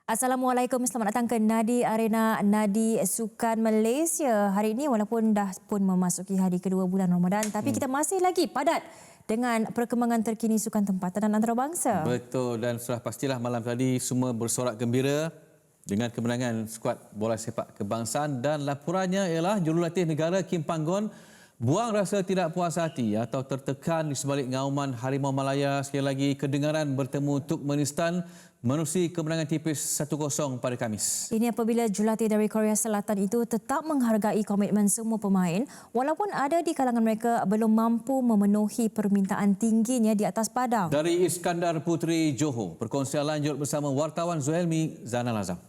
Assalamualaikum, selamat datang ke Nadi Arena Nadi Sukan Malaysia. Hari ini walaupun dah pun memasuki hari kedua bulan Ramadan, tapi kita masih lagi padat dengan perkembangan terkini sukan tempatan dan antarabangsa. Betul, dan sudah pastilah malam tadi semua bersorak gembira dengan kemenangan skuad bola sepak kebangsaan, dan laporannya ialah jurulatih negara Kim Panggon buang rasa tidak puas hati atau tertekan di sebalik ngauman Harimau Malaya. Sekali lagi kedengaran bertemu Turkmenistan menerusi kemenangan tipis 1-0 pada Khamis. Ini apabila jurulatih dari Korea Selatan itu tetap menghargai komitmen semua pemain walaupun ada di kalangan mereka belum mampu memenuhi permintaan tingginya di atas padang. Dari Iskandar Puteri Johor, perkongsian lanjut bersama wartawan Zuhelmi Zanal Azam.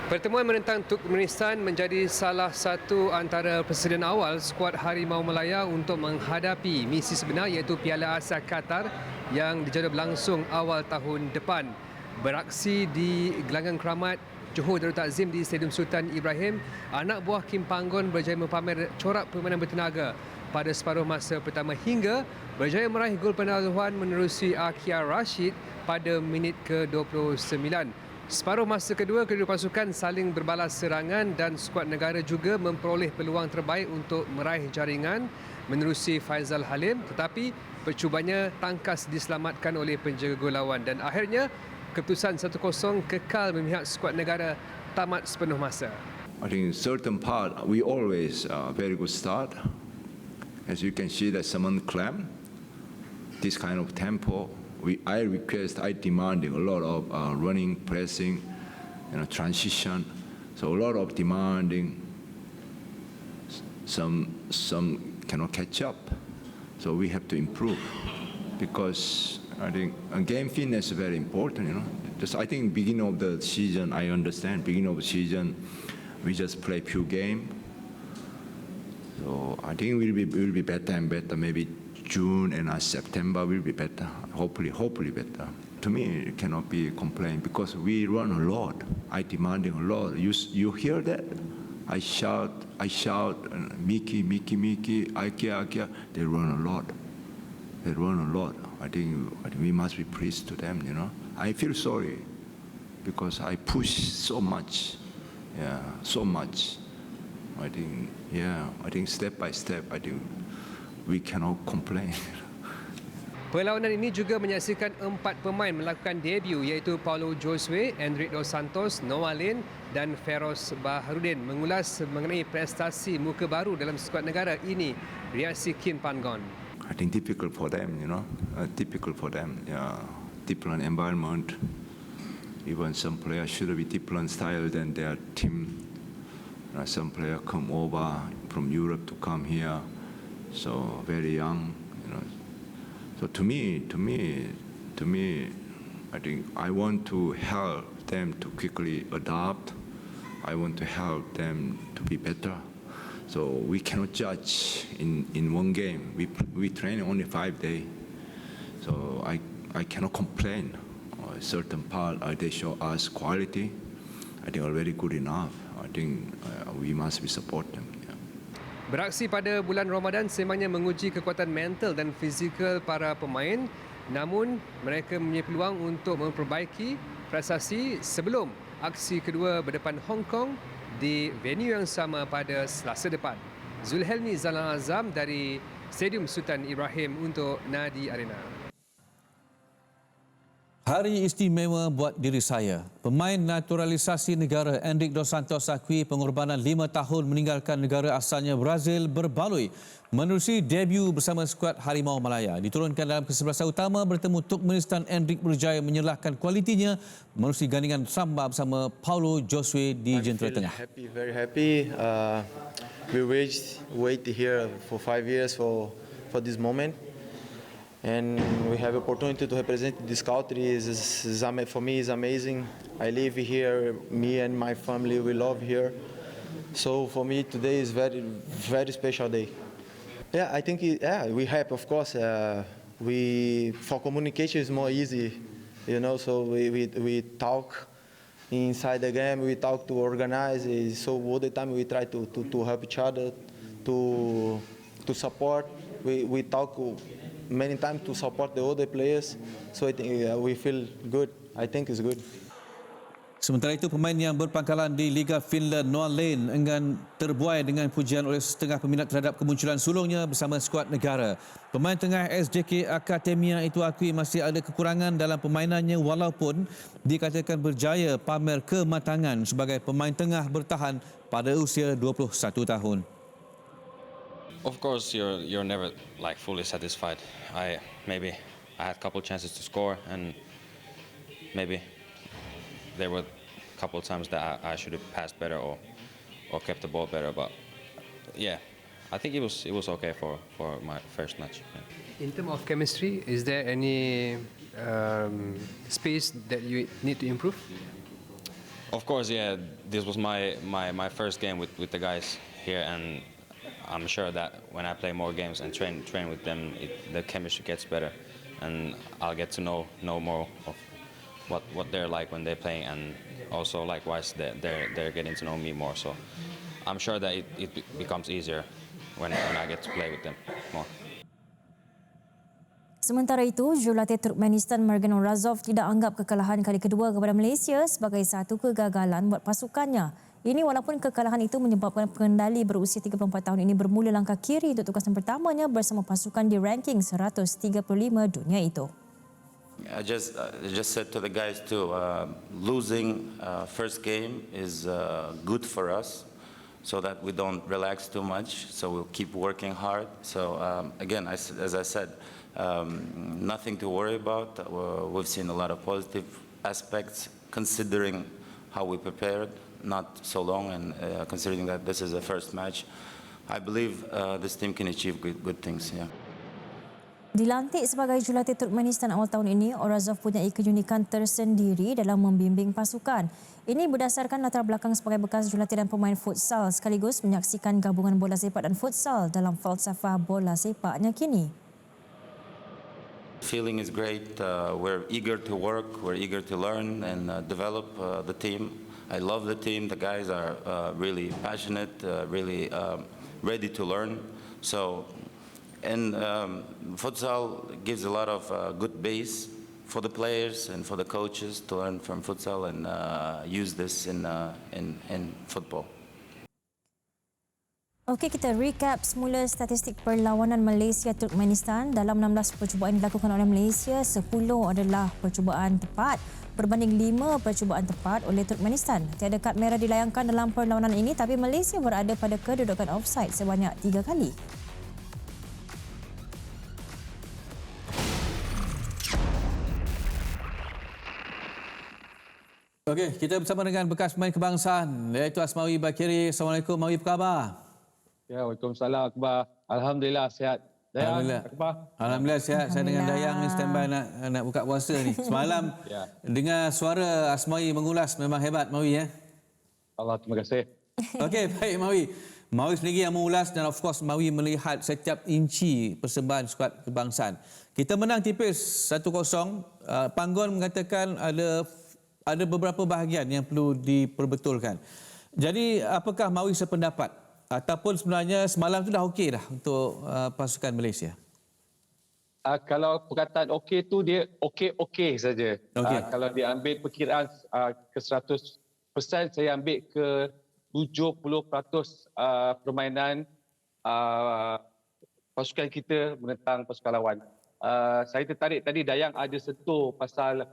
Pertemuan menentang Turkmenistan menjadi salah satu antara persediaan awal skuad Harimau Malaya untuk menghadapi misi sebenar iaitu Piala Asia Qatar yang dijadual berlangsung awal tahun depan. Beraksi di gelanggang keramat Johor Darul Takzim di Stadium Sultan Ibrahim, anak buah Kim Panggon berjaya mempamer corak permainan bertenaga pada separuh masa pertama hingga berjaya meraih gol penaluan menerusi Akia Rashid pada minit ke-29. Separuh masa kedua pasukan saling berbalas serangan dan skuad negara juga memperoleh peluang terbaik untuk meraih jaringan menerusi Faizal Halim, tetapi percubanya tangkas diselamatkan oleh penjaga gol lawan dan akhirnya keputusan 1-0 kekal memihak skuad negara tamat sepenuh masa. I think certain part we always very good start. As you can see that someone climb this kind of tempo. I demanding a lot of running, pressing, transition. So a lot of demanding. Some cannot catch up. So we have to improve because I think game fitness is very important. Just I think beginning of the season, I understand. Beginning of the season, we just play few game. So I think we'll be better and better. Maybe June and September will be better. Hopefully better. To me, it cannot be a complaint because we run a lot. I demanding a lot. You hear that? I shout, Miki, Akia. They run a lot. I think we must be pleased to them. I feel sorry because I push so much. Yeah, so much. I think step by step, I think we cannot complain. Perlawanan ini juga menyaksikan 4 pemain melakukan debut iaitu Paulo Josue, Endrick Dos Santos, Noah Lin dan Feroz Baharudin. Mengulas mengenai prestasi muka baru dalam skuad negara ini, reaksi Kim Panggon. I think difficult for them, typical for them. Yeah, different environment. Even some players should be different style than their team. Some player come over from Europe to come here, so very young. So to me, I think I want to help them to quickly adapt. I want to help them to be better. So we cannot judge in one game. We train only 5 days. So I cannot complain. A certain part they show us quality. I think already good enough. I think we must be support them. Beraksi pada bulan Ramadan sememangnya menguji kekuatan mental dan fizikal para pemain, namun mereka mempunyai peluang untuk memperbaiki prestasi sebelum aksi kedua berdepan Hong Kong di venue yang sama pada Selasa depan. Zulhelmi Zanal Azam dari Stadium Sultan Ibrahim untuk Nadi Arena. Hari istimewa buat diri saya. Pemain naturalisasi negara Endrick Dos Santos akui pengorbanan 5 tahun meninggalkan negara asalnya Brazil berbaloi menerusi debut bersama skuad Harimau Malaya. Diturunkan dalam kesebelasan utama bertemu Turkmenistan, Endrick berjaya menyerlahkan kualitinya menerusi gandingan samba bersama Paulo Josue di jentera tengah. Very happy. We wait here for 5 years for this moment. And we have opportunity to represent this country. For me, is amazing. I live here. Me and my family, we love here. So for me, today is very special day. Yeah, I think we happy. Of course, for communication is more easy, So we talk inside the game. We talk to organize. So all the time we try to help each other, to support. We talk many times to support the other players, so I think we feel good. I think it's good. Sementara itu, pemain yang berpangkalan di Liga Finland, Noah Lane, enggan terbuai dengan pujian oleh setengah peminat terhadap kemunculan sulungnya bersama skuad negara. Pemain tengah SJK Akademia itu akui masih ada kekurangan dalam permainannya walaupun dikatakan berjaya pamer kematangan sebagai pemain tengah bertahan pada usia 21 tahun. Of course, you're never like fully satisfied. Maybe I had a couple chances to score, and maybe there were a couple times that I should have passed better or kept the ball better. But yeah, I think it was okay for my first match. Yeah. In terms of chemistry, is there any space that you need to improve? Of course, yeah. This was my first game with the guys here, and I'm sure that when I play more games and train with them, the chemistry gets better, and I'll get to know more of what they're like when they're playing, and also likewise they're getting to know me more. So I'm sure that it becomes easier when I get to play with them more. Sementara itu, jurulatih Turkmenistan Mergan Orazov tidak anggap kekalahan kali kedua kepada Malaysia sebagai satu kegagalan buat pasukannya. Ini walaupun kekalahan itu menyebabkan pengendali berusia 34 tahun ini bermula langkah kiri untuk tugasan pertamanya bersama pasukan di ranking 135 dunia itu. I just said to the guys too, losing first game is good for us, so that we don't relax too much. So we'll keep working hard. So again, as I said, nothing to worry about. We've seen a lot of positive aspects considering how we prepared, not so long, and considering that this is the first match. I believe this team can achieve good things. Yeah. Dilantik sebagai jurulatih Turkmenistan awal tahun ini, Orazov punya keunikan tersendiri dalam membimbing pasukan. Ini berdasarkan latar belakang sebagai bekas jurulatih dan pemain futsal sekaligus menyaksikan gabungan bola sepak dan futsal dalam falsafah bola sepaknya kini. Feeling is great. We're eager to work. We're eager to learn and develop the team. I love the team. The guys are really passionate, really ready to learn. So. And futsal gives a lot of good base for the players and for the coaches to learn from futsal and use this in football. Okey, kita recap semula statistik perlawanan Malaysia-Turkmenistan. Dalam 16 percubaan dilakukan oleh Malaysia, 10 adalah percubaan tepat berbanding 5 percubaan tepat oleh Turkmenistan. Tiada kad merah dilayangkan dalam perlawanan ini, tapi Malaysia berada pada kedudukan offside sebanyak 3 kali. Okey, kita bersama dengan bekas pemain kebangsaan iaitu Asmawi Bakiri. Assalamualaikum, Mawi, apa khabar? Ya, Waalaikumsalam, Akbar. Alhamdulillah, sihat. Dayang, Alhamdulillah. Akbar. Alhamdulillah sihat. Saya dengan Dayang ni standby nak buka puasa ni. Semalam Ya. dengar suara Asmawi mengulas, memang hebat Mawi ya. Allah, terima kasih. Okey, baik Mawi. Mawi sendiri yang mengulas dan of course Mawi melihat setiap inci persembahan skuad kebangsaan. Kita menang tipis 1-0. Panggon mengatakan ada beberapa bahagian yang perlu diperbetulkan. Jadi apakah Mawi sependapat ataupun sebenarnya semalam tu dah okey dah untuk pasukan Malaysia? Kalau perkataan okey tu dia okey saja. Okey. Kalau dia ambil perkiraan ke 100%, saya ambil ke 70% permainan pasukan kita menentang pasukan lawan. Saya tertarik tadi Dayang ada sentuh pasal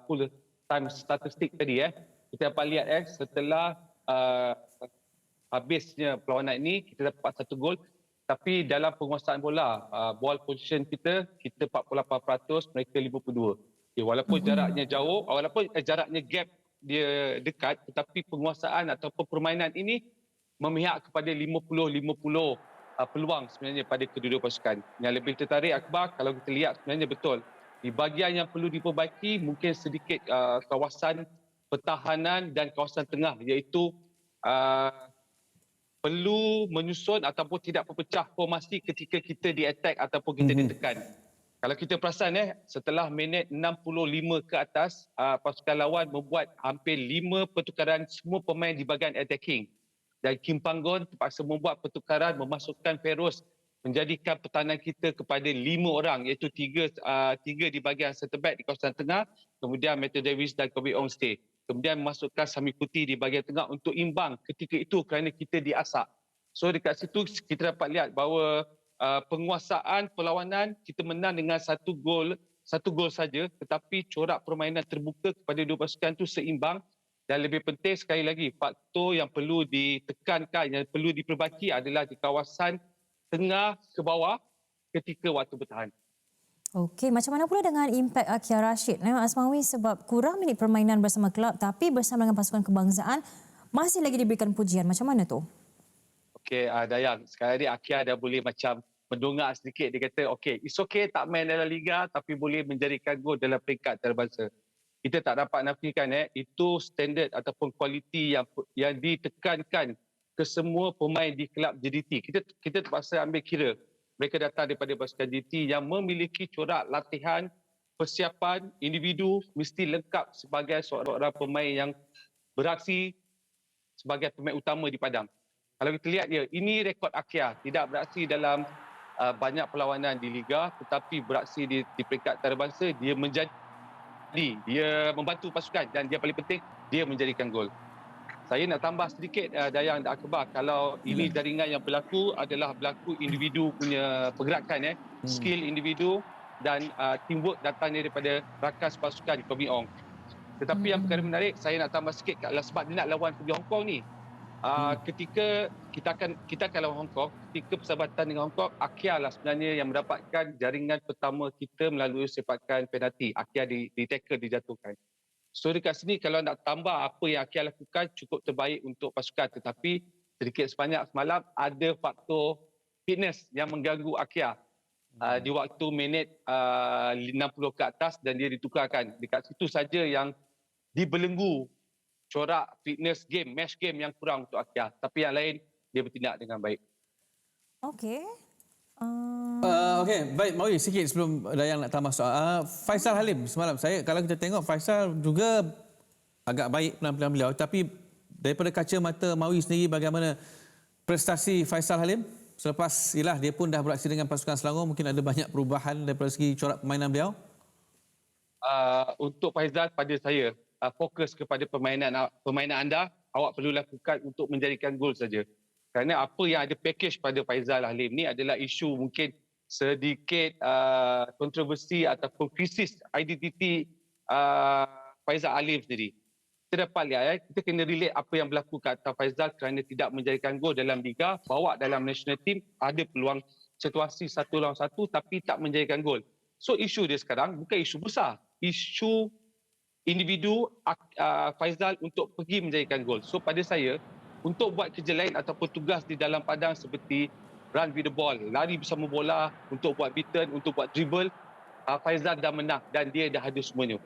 full time statistik tadi. Kita dapat lihat setelah habisnya perlawanan ini kita dapat 1 gol, tapi dalam penguasaan bola ball position kita 48%, mereka 52%. Walaupun jaraknya jauh, walaupun jaraknya gap dia dekat, tetapi penguasaan ataupun permainan ini memihak kepada 50-50 peluang sebenarnya pada kedua-dua pasukan. Yang lebih tertarik Akbar, kalau kita lihat sebenarnya betul di bahagian yang perlu diperbaiki mungkin sedikit kawasan pertahanan dan kawasan tengah, iaitu perlu menyusun ataupun tidak berpecah formasi ketika kita di-attack ataupun kita ditekan. Kalau kita perasan setelah minit 65 ke atas, pasukan lawan membuat hampir 5 pertukaran semua pemain di bahagian attacking. Dan Kim Panggon terpaksa membuat pertukaran memasukkan Feroz menjadikan pertahanan kita kepada 5 orang, iaitu 3 di bahagian centre back di kawasan tengah, kemudian Matthew Davis dan Kobe Ong stay. kemudian masukkan Sami Kuti di bahagian tengah untuk imbang ketika itu kerana kita diasak. So dekat situ kita dapat lihat bahawa penguasaan perlawanan kita menang dengan satu gol saja, tetapi corak permainan terbuka kepada dua pasukan itu seimbang. Dan lebih penting sekali lagi, faktor yang perlu ditekankan, yang perlu diperbaiki adalah di kawasan tengah ke bawah ketika waktu bertahan. Okey, macam mana pula dengan impak Akia Rashid Asmawi sebab kurang minit permainan bersama kelab tapi bersama dengan pasukan kebangsaan masih lagi diberikan pujian. Macam mana tu? Okey, Dayang, sekarang ni Akia dah boleh macam mendongak sedikit. Dia kata, okey, it's okay tak main dalam liga tapi boleh menjadikan gol dalam peringkat antarabangsa. Kita tak dapat nafikan itu standard ataupun kualiti yang ditekankan ke semua pemain di kelab JDT. Kita terpaksa ambil kira mereka datang daripada pasukan JDT yang memiliki corak latihan, persiapan individu mesti lengkap sebagai seorang pemain yang beraksi sebagai pemain utama di padang. Kalau kita lihat dia, ini rekod Akia, tidak beraksi dalam banyak perlawanan di liga tetapi beraksi di peringkat antarabangsa. Dia membantu pasukan dan dia paling penting dia menjadikan gol. Saya nak tambah sedikit Dayang dan Akbar, kalau ini jaringan yang berlaku adalah berlaku individu punya pergerakan skill individu dan teamwork datangnya daripada rakan pasukan Tommy Ong. Tetapi yang perkara menarik saya nak tambah sikit sebab dia nak lawan pergi Hong Kong ni. Ketika kita akan lawan Hong Kong, ketika persahabatan dengan Hong Kong, Akia lah sebenarnya yang mendapatkan jaringan pertama kita melalui sepakan penalti. Akia di tackle dijatuhkan. So dekat sini kalau nak tambah apa yang Akia lakukan cukup terbaik untuk pasukan, tetapi sedikit sebanyak semalam ada faktor fitness yang mengganggu Akia di waktu minit 60 ke atas dan dia ditukarkan. Dekat situ saja yang dibelenggu corak fitness game, match game yang kurang untuk Akia. Tapi yang lain dia bertindak dengan baik. Okey. Okey, baik Mawi, sikit sebelum Dayang nak tambah soal. Faisal Halim semalam, kalau kita tengok Faisal juga agak baik penampilan beliau, tapi daripada kacamata Mawi sendiri bagaimana prestasi Faisal Halim? Selepas dia pun dah beraksi dengan pasukan Selangor, mungkin ada banyak perubahan daripada segi corak permainan beliau? Untuk Faisal, pada saya fokus kepada permainan anda, awak perlu lakukan untuk menjadikan gol saja. Kerana apa yang ada package pada Faisal Halim ni adalah isu mungkin sedikit kontroversi ataupun krisis identiti Faisal Halim sendiri. Kita dapat lihat, kita kena relate apa yang berlaku ke atas Faisal kerana tidak menjadikan gol dalam liga, bawa dalam national team, ada peluang situasi 1 lawan 1 tapi tak menjadikan gol. So isu dia sekarang bukan isu besar, isu individu Faisal untuk pergi menjadikan gol. So pada saya, untuk buat kerja lain ataupun tugas di dalam padang seperti run with the ball, lari bersama bola, untuk buat beaten, untuk buat dribble, Faisal dah menang dan dia dah ada semuanya.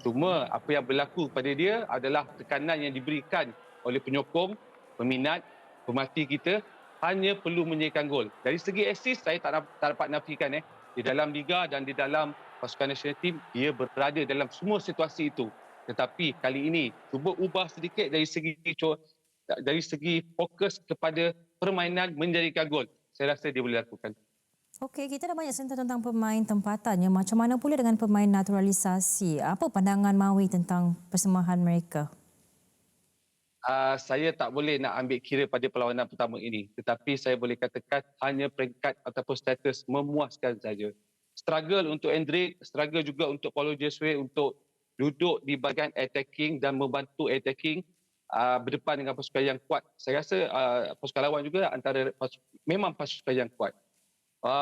Cuma apa yang berlaku pada dia adalah tekanan yang diberikan oleh penyokong, peminat, pemerhati kita hanya perlu menjadikan gol. Dari segi assist, saya tak dapat nafikan di dalam liga dan di dalam pasukan national team, dia berada dalam semua situasi itu. Tetapi kali ini, cuba ubah sedikit dari segi fokus kepada permainan menjadikan gol. Saya rasa dia boleh lakukan. Okey, kita dah banyak sentuh tentang pemain tempatannya. Macam mana pula dengan pemain naturalisasi? Apa pandangan Mawi tentang persembahan mereka? Saya tak boleh nak ambil kira pada perlawanan pertama ini. Tetapi saya boleh katakan hanya peringkat ataupun status memuaskan saja. Struggle untuk Hendrik, struggle juga untuk Paulo Jesue untuk duduk di bahagian attacking dan membantu attacking berdepan dengan pasukan yang kuat. Saya rasa pasukan lawan juga memang pasukan yang kuat.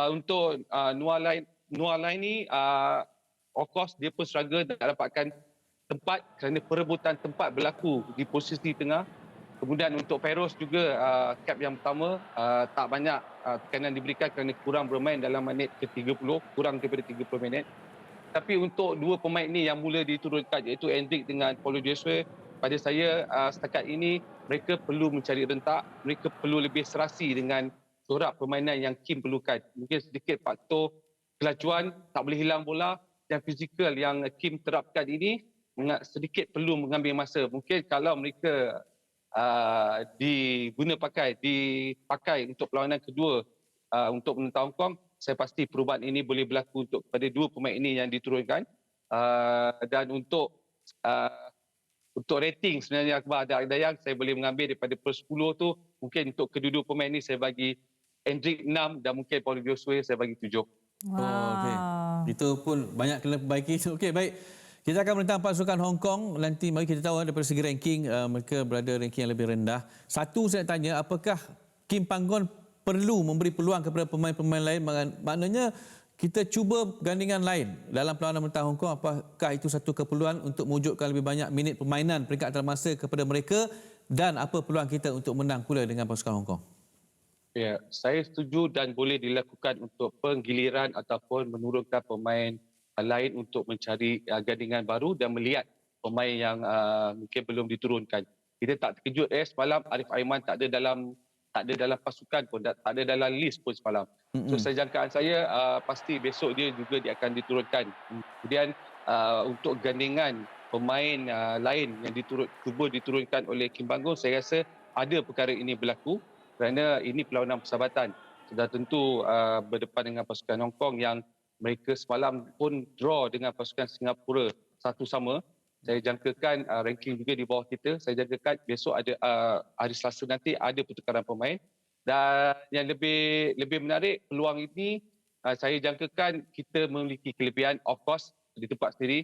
Untuk Noah Laini, of course dia pun struggle tak dapatkan tempat kerana perebutan tempat berlaku di posisi tengah. Kemudian untuk Feroz juga cap yang pertama tak banyak tekanan diberikan kerana kurang bermain dalam minit ke-30, kurang daripada 30 minit. Tapi untuk dua pemain ni yang mula diturunkan iaitu Hendrik dengan Paulo Jesue, pada saya setakat ini mereka perlu mencari rentak, mereka perlu lebih serasi dengan corak permainan yang Kim perlukan. Mungkin sedikit faktor kelajuan, tak boleh hilang bola dan fizikal yang Kim terapkan ini sedikit perlu mengambil masa. Mungkin kalau mereka dipakai untuk perlawanan kedua untuk menentang Hong Kong, saya pasti perubahan ini boleh berlaku untuk kepada dua pemain ini yang diturunkan. Dan untuk untuk rating sebenarnya Akbar ada yang saya boleh mengambil daripada per 10 tu, mungkin untuk kedua-dua pemain ni saya bagi Hendrik 6 dan mungkin Paulo Joshua saya bagi 7. Oh, okey. Itu pun banyak kena perbaiki. Okey, baik. Kita akan menentang pasukan Hong Kong. Nanti mari kita tahu daripada segi ranking, mereka berada ranking yang lebih rendah. Satu saya tanya, apakah Kim Panggon perlu memberi peluang kepada pemain-pemain lain? Maknanya kita cuba gandingan lain dalam perlawanan menentang Hong Kong. Apakah itu satu keperluan untuk mewujudkan lebih banyak minit permainan peringkat antarabangsa kepada mereka? Dan apa peluang kita untuk menang pula dengan pasukan Hong Kong? Ya, saya setuju dan boleh dilakukan untuk penggiliran ataupun menurunkan pemain lain untuk mencari gandingan baru dan melihat pemain yang mungkin belum diturunkan. Kita tak terkejut semalam Arif Aiman tak ada dalam pasukan pun, tak ada dalam list pun semalam. So sejangkaan saya pasti besok dia akan diturunkan. Kemudian untuk gandingan pemain lain yang cuba diturunkan oleh Kim Panggon, saya rasa ada perkara ini berlaku kerana ini perlawanan persahabatan. Sudah tentu berdepan dengan pasukan Hong Kong yang mereka semalam pun draw dengan pasukan Singapura 1-1. Saya jangkakan ranking juga di bawah kita. Saya jangkakan besok ada hari Selasa nanti ada pertukaran pemain. Dan yang lebih menarik peluang ini, saya jangkakan kita memiliki kelebihan, of course, di tempat sendiri.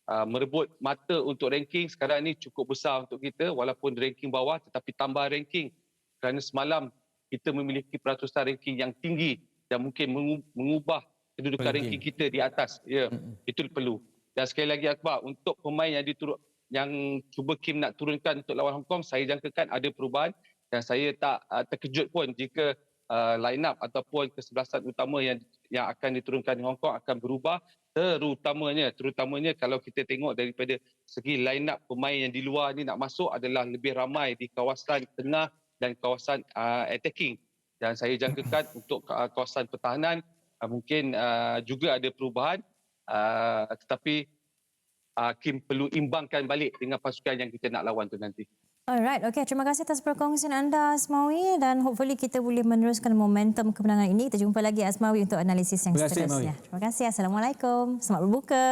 Merebut mata untuk ranking sekarang ini cukup besar untuk kita walaupun ranking bawah tetapi tambah ranking. Kerana semalam kita memiliki peratusan ranking yang tinggi dan mungkin mengubah kedudukan ranking kita di atas. Ya, itu perlu. Dan sekali lagi Akbar, untuk pemain yang cuba Kim nak turunkan untuk lawan Hong Kong, saya jangkakan ada perubahan dan saya tak terkejut pun jika line up ataupun kesebelasan utama yang akan diturunkan di Hong Kong akan berubah, terutamanya kalau kita tengok daripada segi line up pemain yang di luar ni nak masuk adalah lebih ramai di kawasan tengah dan kawasan attacking. Dan saya jangkakan untuk kawasan pertahanan mungkin juga ada perubahan, tetapi Kim perlu imbangkan balik dengan pasukan yang kita nak lawan tu nanti. Alright, okay. Terima kasih atas perkongsian anda Asmawi dan hopefully kita boleh meneruskan momentum kemenangan ini. Kita jumpa lagi Asmawi untuk analisis yang Terima kasih, seterusnya. Terima kasih. Assalamualaikum. Selamat berbuka.